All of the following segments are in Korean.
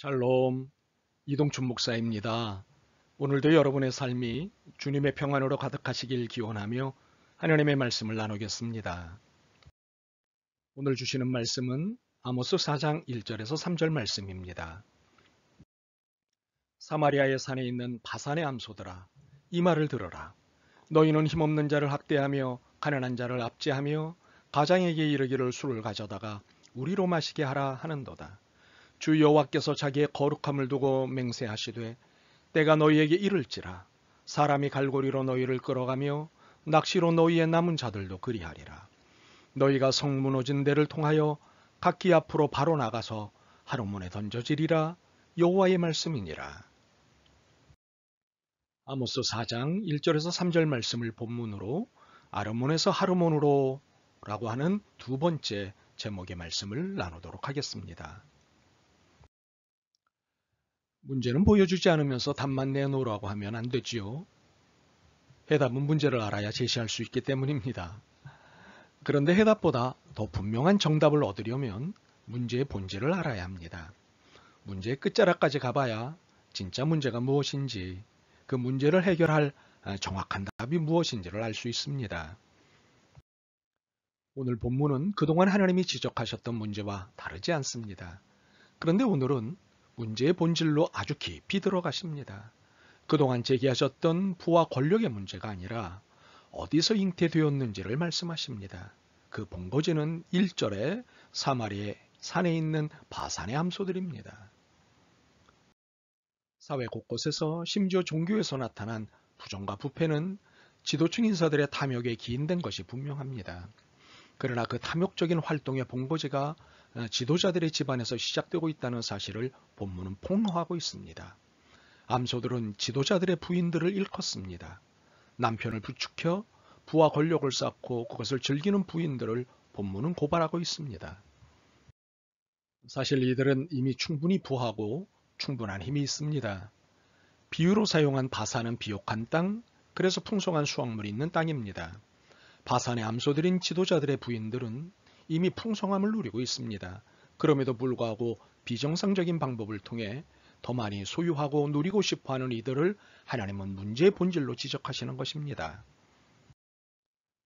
샬롬, 이동춘 목사입니다. 오늘도 여러분의 삶이 주님의 평안으로 가득하시길 기원하며 하나님의 말씀을 나누겠습니다. 오늘 주시는 말씀은 아모스 4장 1절에서 3절 말씀입니다. 사마리아의 산에 있는 바산의 암소들아, 이 말을 들어라. 너희는 힘없는 자를 학대하며 가난한 자를 압제하며 가장에게 이르기를 술을 가져다가 우리로 마시게 하라 하는도다. 주 여호와께서 자기의 거룩함을 두고 맹세하시되 때가 너희에게 이를지라. 사람이 갈고리로 너희를 끌어가며 낚시로 너희의 남은 자들도 그리하리라. 너희가 성 무너진 데를 통하여 각기 앞으로 바로 나가서 하루문에 던져지리라. 여호와의 말씀이니라. 아모스 4장 1절에서 3절 말씀을 본문으로 아르몬에서 하르몬으로 라고 하는 두 번째 제목의 말씀을 나누도록 하겠습니다. 문제는 보여주지 않으면서 답만 내놓으라고 하면 안 되지요. 해답은 문제를 알아야 제시할 수 있기 때문입니다. 그런데 해답보다 더 분명한 정답을 얻으려면 문제의 본질을 알아야 합니다. 문제의 끝자락까지 가봐야 진짜 문제가 무엇인지, 그 문제를 해결할 정확한 답이 무엇인지를 알 수 있습니다. 오늘 본문은 그동안 하나님이 지적하셨던 문제와 다르지 않습니다. 그런데 오늘은 문제의 본질로 아주 깊이 들어가십니다. 그동안 제기하셨던 부와 권력의 문제가 아니라 어디서 잉태되었는지를 말씀하십니다. 그 본거지는 1절에 사마리아 산에 있는 바산의 암소들입니다. 사회 곳곳에서 심지어 종교에서 나타난 부정과 부패는 지도층 인사들의 탐욕에 기인된 것이 분명합니다. 그러나 그 탐욕적인 활동의 본거지가 지도자들의 집안에서 시작되고 있다는 사실을 본문은 폭로하고 있습니다. 암소들은 지도자들의 부인들을 일컫습니다. 남편을 부추겨 부와 권력을 쌓고 그것을 즐기는 부인들을 본문은 고발하고 있습니다. 사실 이들은 이미 충분히 부하고 충분한 힘이 있습니다. 비유로 사용한 바산은 비옥한 땅, 그래서 풍성한 수확물이 있는 땅입니다. 바산의 암소들인 지도자들의 부인들은 이미 풍성함을 누리고 있습니다. 그럼에도 불구하고 비정상적인 방법을 통해 더 많이 소유하고 누리고 싶어하는 이들을 하나님은 문제의 본질로 지적하시는 것입니다.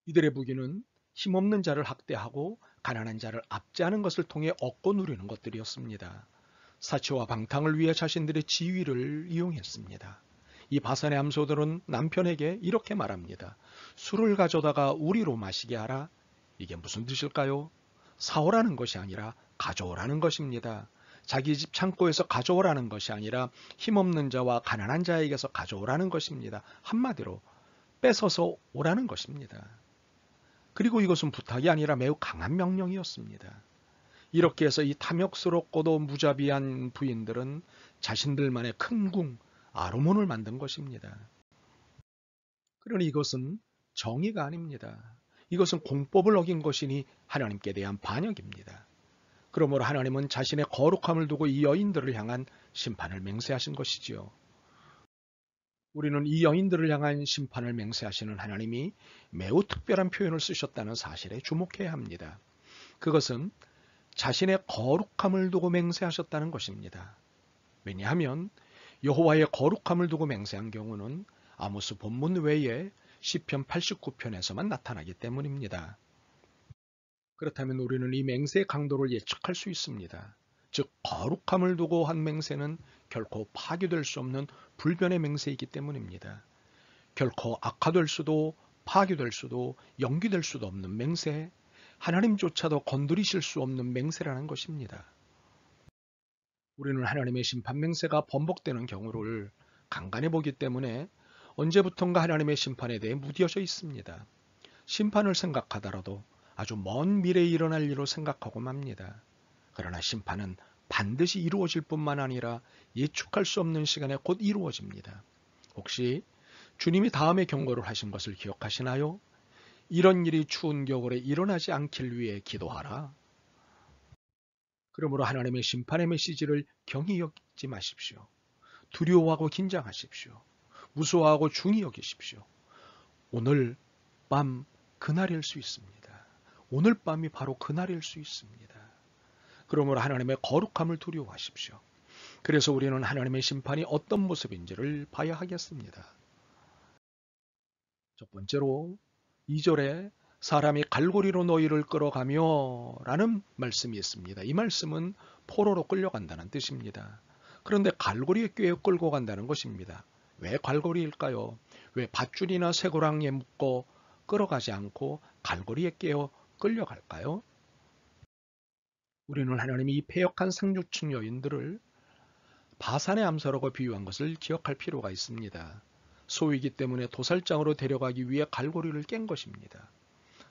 이들의 부귀는 힘없는 자를 학대하고 가난한 자를 압제하는 것을 통해 얻고 누리는 것들이었습니다. 사치와 방탕을 위해 자신들의 지위를 이용했습니다. 이 바산의 암소들은 남편에게 이렇게 말합니다. 술을 가져다가 우리로 마시게 하라. 이게 무슨 뜻일까요? 사오라는 것이 아니라 가져오라는 것입니다. 자기 집 창고에서 가져오라는 것이 아니라 힘없는 자와 가난한 자에게서 가져오라는 것입니다. 한마디로 뺏어서 오라는 것입니다. 그리고 이것은 부탁이 아니라 매우 강한 명령이었습니다. 이렇게 해서 이 탐욕스럽고도 무자비한 부인들은 자신들만의 큰 궁, 아르몬을 만든 것입니다. 그러니 이것은 정의가 아닙니다. 이것은 공법을 어긴 것이니 하나님께 대한 반역입니다. 그러므로 하나님은 자신의 거룩함을 두고 이 여인들을 향한 심판을 맹세하신 것이지요. 우리는 이 여인들을 향한 심판을 맹세하시는 하나님이 매우 특별한 표현을 쓰셨다는 사실에 주목해야 합니다. 그것은 자신의 거룩함을 두고 맹세하셨다는 것입니다. 왜냐하면 여호와의 거룩함을 두고 맹세한 경우는 아모스 본문 외에 시편 89편에서만 나타나기 때문입니다. 그렇다면 우리는 이 맹세의 강도를 예측할 수 있습니다. 즉 거룩함을 두고 한 맹세는 결코 파괴될 수 없는 불변의 맹세이기 때문입니다. 결코 악화될 수도 파괴될 수도 연기될 수도 없는 맹세, 하나님조차도 건드리실 수 없는 맹세라는 것입니다. 우리는 하나님의 심판 맹세가 번복되는 경우를 간간히 보기 때문에 언제부턴가 하나님의 심판에 대해 무뎌져 있습니다. 심판을 생각하더라도 아주 먼 미래에 일어날 일로 생각하고 맙니다. 그러나 심판은 반드시 이루어질 뿐만 아니라 예측할 수 없는 시간에 곧 이루어집니다. 혹시 주님이 다음에 경고를 하신 것을 기억하시나요? 이런 일이 추운 겨울에 일어나지 않길 위해 기도하라. 그러므로 하나님의 심판의 메시지를 경히 여기지 마십시오. 두려워하고 긴장하십시오. 무서워하고 중히 여기십시오. 오늘 밤 그날일 수 있습니다. 오늘 밤이 바로 그날일 수 있습니다. 그러므로 하나님의 거룩함을 두려워하십시오. 그래서 우리는 하나님의 심판이 어떤 모습인지를 봐야 하겠습니다. 첫 번째로 2절에 사람이 갈고리로 너희를 끌어가며 라는 말씀이 있습니다. 이 말씀은 포로로 끌려간다는 뜻입니다. 그런데 갈고리에 꿰어 끌고 간다는 것입니다. 왜 갈고리일까요? 왜 밧줄이나 쇠고랑에 묶어 끌어가지 않고 갈고리에 꿰어 끌려갈까요? 우리는 하나님이 이 패역한 상류층 여인들을 바산의 암소라고 비유한 것을 기억할 필요가 있습니다. 소이기 때문에 도살장으로 데려가기 위해 갈고리를 깬 것입니다.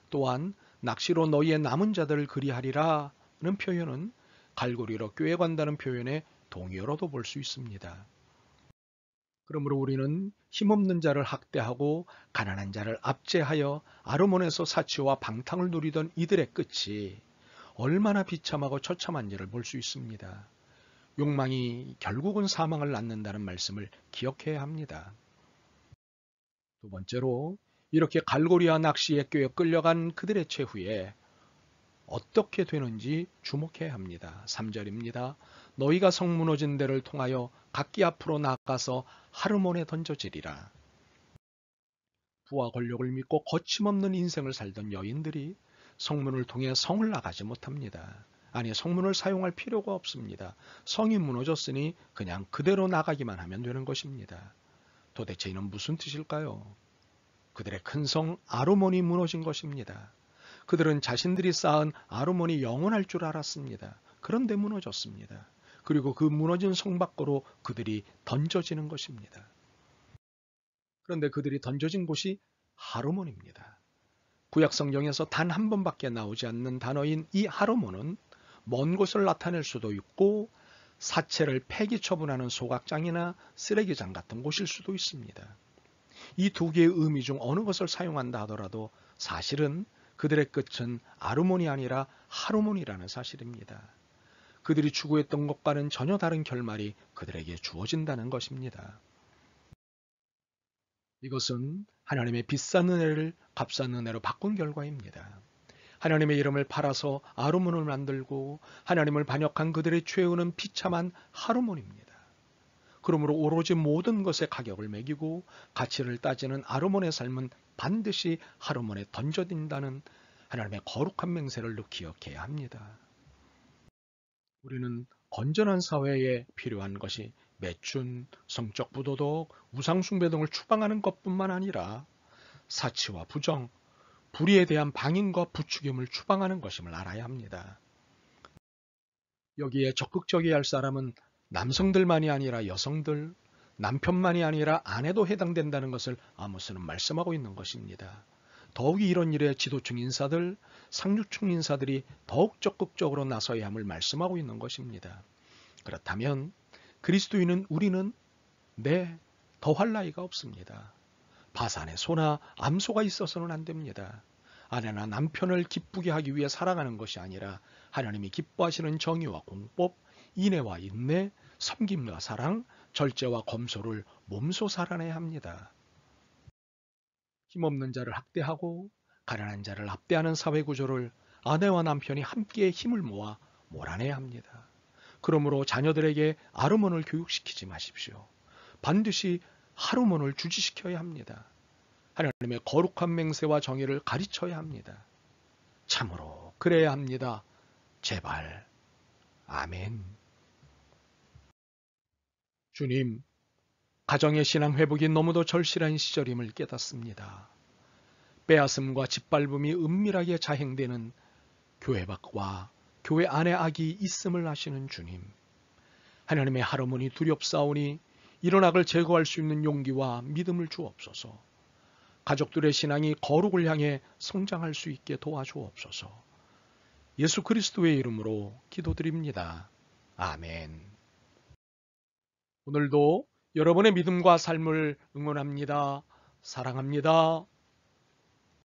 또한 낚시로 너희의 남은 자들을 그리하리라는 표현은 갈고리로 꿰어간다는 표현의 동의어로도 볼 수 있습니다. 그러므로 우리는 힘없는 자를 학대하고 가난한 자를 압제하여 아르몬에서 사치와 방탕을 누리던 이들의 끝이 얼마나 비참하고 처참한지를 볼 수 있습니다. 욕망이 결국은 사망을 낳는다는 말씀을 기억해야 합니다. 두 번째로 이렇게 갈고리와 낚시에 꿰어 끌려간 그들의 최후에 어떻게 되는지 주목해야 합니다. 3절입니다. 너희가 성 무너진 데를 통하여 각기 앞으로 나가서 하르몬에 던져지리라. 부와 권력을 믿고 거침없는 인생을 살던 여인들이 성문을 통해 성을 나가지 못합니다. 아니, 성문을 사용할 필요가 없습니다. 성이 무너졌으니 그냥 그대로 나가기만 하면 되는 것입니다. 도대체 이는 무슨 뜻일까요? 그들의 큰 성 아르몬이 무너진 것입니다. 그들은 자신들이 쌓은 아르몬이 영원할 줄 알았습니다. 그런데 무너졌습니다. 그리고 그 무너진 성 밖으로 그들이 던져지는 것입니다. 그런데 그들이 던져진 곳이 하르몬입니다. 구약 성경에서 단 한 번밖에 나오지 않는 단어인 이 하르몬은 먼 곳을 나타낼 수도 있고 사체를 폐기 처분하는 소각장이나 쓰레기장 같은 곳일 수도 있습니다. 이 두 개의 의미 중 어느 것을 사용한다 하더라도 사실은 그들의 끝은 아르몬이 아니라 하르몬이라는 사실입니다. 그들이 추구했던 것과는 전혀 다른 결말이 그들에게 주어진다는 것입니다. 이것은 하나님의 비싼 은혜를 값싼 은혜로 바꾼 결과입니다. 하나님의 이름을 팔아서 아르몬을 만들고 하나님을 반역한 그들의 최후는 비참한 하르몬입니다. 그러므로 오로지 모든 것에 가격을 매기고 가치를 따지는 아르몬의 삶은 반드시 하르몬에 던져진다는 하나님의 거룩한 맹세를 기억해야 합니다. 우리는 건전한 사회에 필요한 것이 매춘, 성적 부도덕, 우상숭배 등을 추방하는 것뿐만 아니라 사치와 부정, 불의에 대한 방임과 부추김을 추방하는 것임을 알아야 합니다. 여기에 적극적이어야 할 사람은 남성들만이 아니라 여성들, 남편만이 아니라 아내도 해당된다는 것을 아모스는 말씀하고 있는 것입니다. 더욱이 이런 일에 지도층 인사들, 상류층 인사들이 더욱 적극적으로 나서야 함을 말씀하고 있는 것입니다. 그렇다면 그리스도인은 우리는 더할 나위가 없습니다. 바산에 소나 암소가 있어서는 안 됩니다. 아내나 남편을 기쁘게 하기 위해 살아가는 것이 아니라 하나님이 기뻐하시는 정의와 공법, 인애와 인내, 섬김과 사랑, 절제와 검소를 몸소 살아내야 합니다. 힘없는 자를 학대하고 가난한 자를 압대하는 사회구조를 아내와 남편이 함께 힘을 모아 몰아내야 합니다. 그러므로 자녀들에게 아르몬을 교육시키지 마십시오. 반드시 하르몬을 주지시켜야 합니다. 하나님의 거룩한 맹세와 정의를 가르쳐야 합니다. 참으로 그래야 합니다. 제발. 아멘. 주님, 가정의 신앙 회복이 너무도 절실한 시절임을 깨닫습니다. 빼앗음과 짓밟음이 은밀하게 자행되는 교회 밖과 교회 안에 악이 있음을 아시는 주님, 하나님의 하르몬이 두렵사오니 이런 악을 제거할 수 있는 용기와 믿음을 주옵소서. 가족들의 신앙이 거룩을 향해 성장할 수 있게 도와주옵소서. 예수 그리스도의 이름으로 기도드립니다. 아멘. 오늘도 여러분의 믿음과 삶을 응원합니다. 사랑합니다.